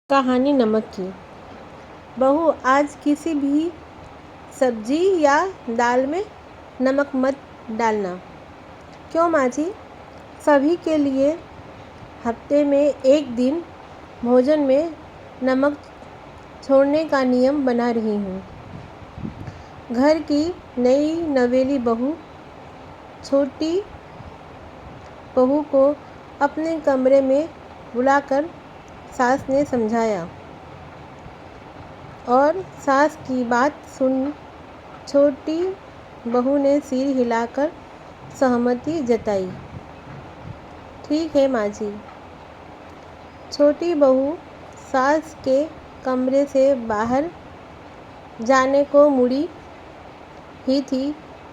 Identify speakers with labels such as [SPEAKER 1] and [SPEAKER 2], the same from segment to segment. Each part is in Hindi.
[SPEAKER 1] कहानी नमक की। बहू, आज किसी भी सब्जी या दाल में नमक मत डालना। क्यों माँ जी? सभी के लिए हफ्ते में एक दिन भोजन में नमक छोड़ने का नियम बना रही हूँ। घर की नई नवेली बहू छोटी बहू को अपने कमरे में बुलाकर सास ने समझाया और सास की बात सुन छोटी बहू ने सिर हिलाकर सहमति जताई। ठीक है माँ जी। छोटी बहू सास के कमरे से बाहर जाने को मुड़ी ही थी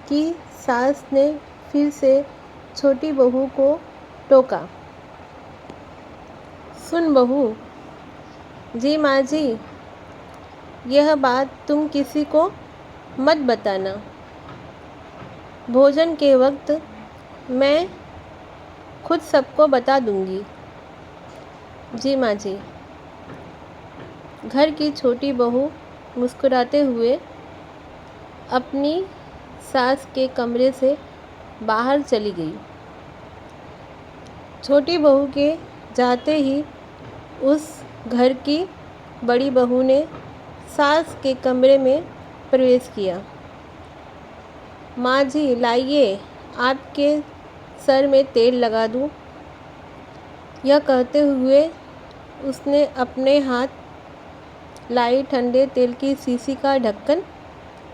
[SPEAKER 1] कि सास ने फिर से छोटी बहू को टोका। सुन बहू। जी माँ जी, यह बात तुम किसी को मत बताना। भोजन के वक्त मैं खुद सबको बता दूंगी। जी माँ जी। घर की छोटी बहू मुस्कुराते हुए अपनी सास के कमरे से बाहर चली गई। छोटी बहू के जाते ही उस घर की बड़ी बहू ने सास के कमरे में प्रवेश किया। माँ जी लाइए, आपके सर में तेल लगा दूँ। यह कहते हुए उसने अपने हाथ लाई ठंडे तेल की शीशी का ढक्कन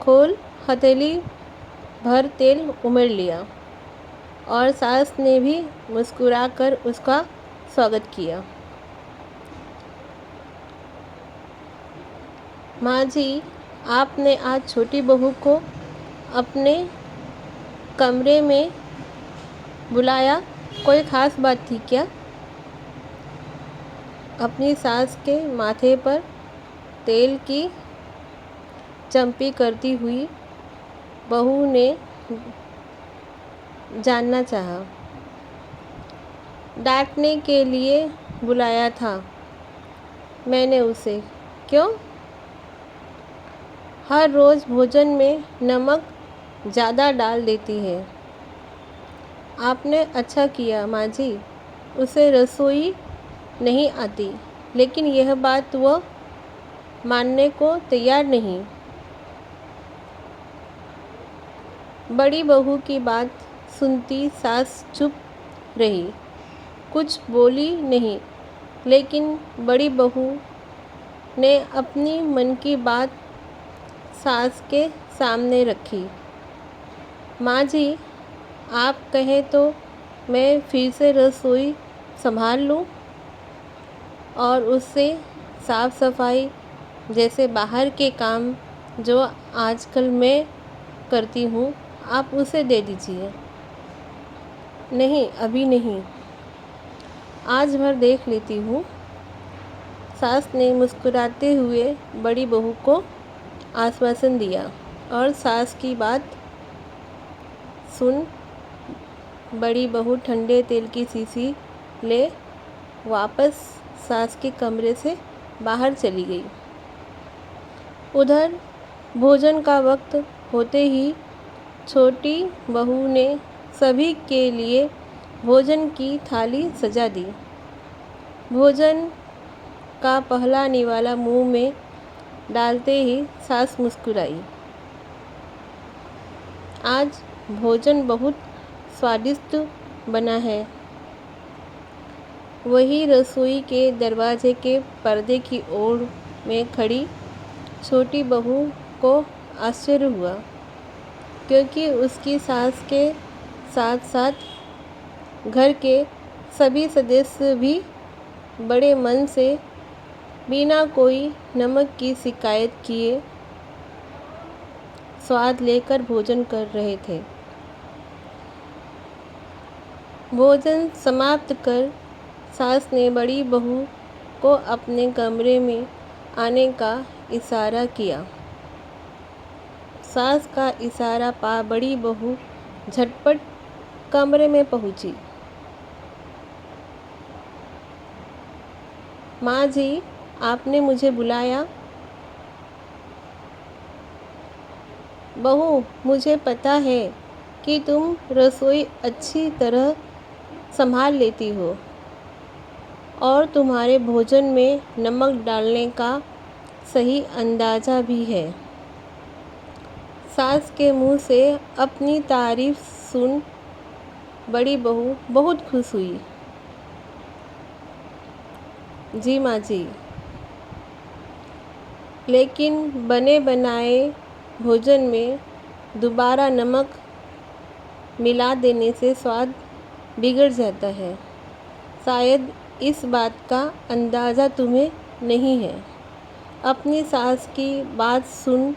[SPEAKER 1] खोल हथेली भर तेल उमेड़ लिया और सास ने भी मुस्कुराकर उसका स्वागत किया। माँ जी, आपने आज छोटी बहू को अपने कमरे में बुलाया, कोई ख़ास बात थी क्या? अपनी सास के माथे पर तेल की चंपी करती हुई बहू ने जानना चाहा। डांटने के लिए बुलाया था मैंने उसे। क्यों? हर रोज़ भोजन में नमक ज़्यादा डाल देती है। आपने अच्छा किया माँ जी। उसे रसोई नहीं आती, लेकिन यह बात वह मानने को तैयार नहीं। बड़ी बहू की बात सुनती सास चुप रही, कुछ बोली नहीं। लेकिन बड़ी बहू ने अपनी मन की बात सास के सामने रखी। माँ जी, आप कहें तो मैं फिर से रसोई संभाल लूँ और उससे साफ़ सफाई जैसे बाहर के काम जो आजकल मैं करती हूँ, आप उसे दे दीजिए। नहीं, अभी नहीं, आज भर देख लेती हूँ। सास ने मुस्कुराते हुए बड़ी बहू को आश्वासन दिया और सास की बात सुन बड़ी बहू ठंडे तेल की शीशी ले वापस सास के कमरे से बाहर चली गई। उधर भोजन का वक्त होते ही छोटी बहू ने सभी के लिए भोजन की थाली सजा दी। भोजन का पहला निवाला मुंह में डालते ही सास मुस्कुराई। आज भोजन बहुत स्वादिष्ट बना है। वही रसोई के दरवाजे के पर्दे की ओर में खड़ी छोटी बहू को आश्चर्य हुआ, क्योंकि उसकी सास के साथ साथ घर के सभी सदस्य भी बड़े मन से बिना कोई नमक की शिकायत किए स्वाद लेकर भोजन कर रहे थे। भोजन समाप्त कर सास ने बड़ी बहू को अपने कमरे में आने का इशारा किया। सास का इशारा पा बड़ी बहू झटपट कमरे में पहुंची। माँ जी, आपने मुझे बुलाया? बहू, मुझे पता है कि तुम रसोई अच्छी तरह संभाल लेती हो और तुम्हारे भोजन में नमक डालने का सही अंदाज़ा भी है। सास के मुंह से अपनी तारीफ सुन बड़ी बहू बहुत खुश हुई। जी माँ जी, लेकिन बने बनाए भोजन में दोबारा नमक मिला देने से स्वाद बिगड़ जाता है। शायद इस बात का अंदाज़ा तुम्हें नहीं है। अपनी सास की बात सुन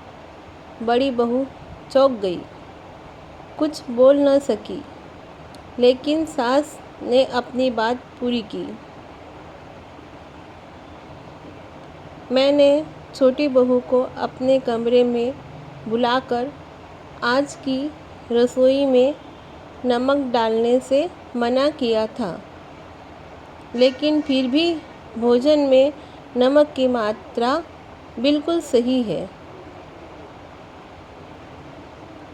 [SPEAKER 1] बड़ी बहू चौंक गई। कुछ बोल न सकी, लेकिन सास ने अपनी बात पूरी की। मैंने छोटी बहू को अपने कमरे में बुलाकर आज की रसोई में नमक डालने से मना किया था, लेकिन फिर भी भोजन में नमक की मात्रा बिल्कुल सही है।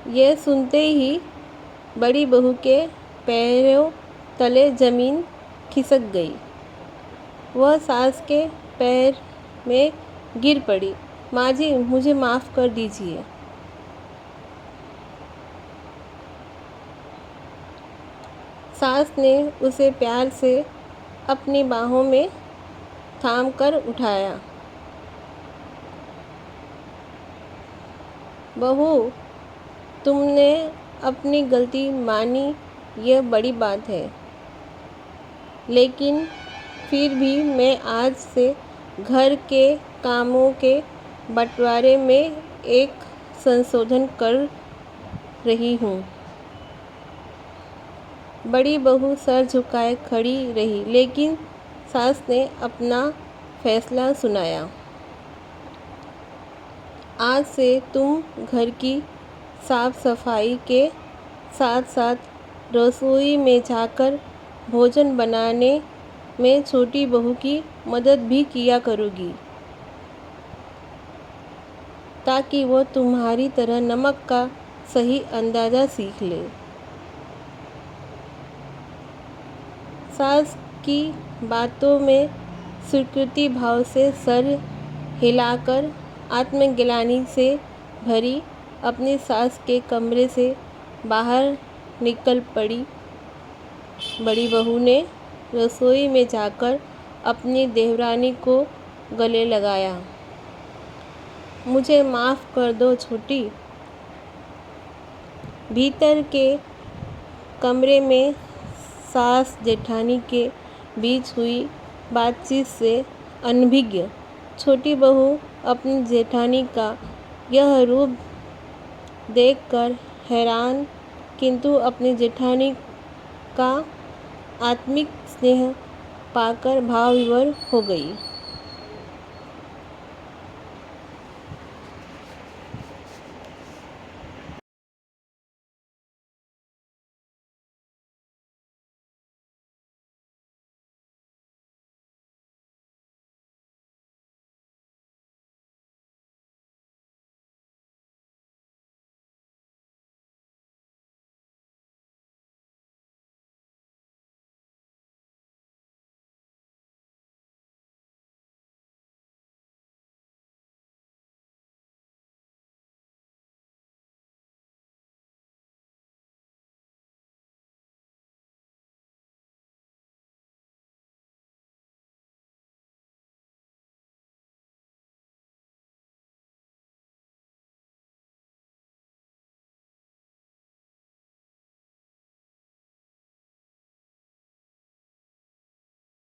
[SPEAKER 1] यह सुनते ही बड़ी बहू के पैरों तले ज़मीन खिसक गई। वह सास के पैर में गिर पड़ी। माँ जी, मुझे माफ़ कर दीजिए। सास ने उसे प्यार से अपनी बाहों में थामकर उठाया। बहू, तुमने अपनी गलती मानी, यह बड़ी बात है। लेकिन फिर भी मैं आज से घर के कामों के बंटवारे में एक संशोधन कर रही हूँ। बड़ी बहू सर झुकाए खड़ी रही, लेकिन सास ने अपना फैसला सुनाया। आज से तुम घर की साफ सफाई के साथ साथ रसोई में जाकर भोजन बनाने में छोटी बहू की मदद भी किया करोगी, ताकि वो तुम्हारी तरह नमक का सही अंदाज़ा सीख ले। सास की बातों में स्वीकृति भाव से सर हिलाकर आत्मग्लानि से भरी अपनी सास के कमरे से बाहर निकल पड़ी। बड़ी बहू ने रसोई में जाकर अपनी देवरानी को गले लगाया। मुझे माफ़ कर दो छोटी। भीतर के कमरे में सास जेठानी के बीच हुई बातचीत से अनभिज्ञ छोटी बहू अपनी जेठानी का यह रूप देखकर हैरान, किंतु अपनी जेठानी का आत्मिक स्नेह पाकर भाव विभोर हो गई।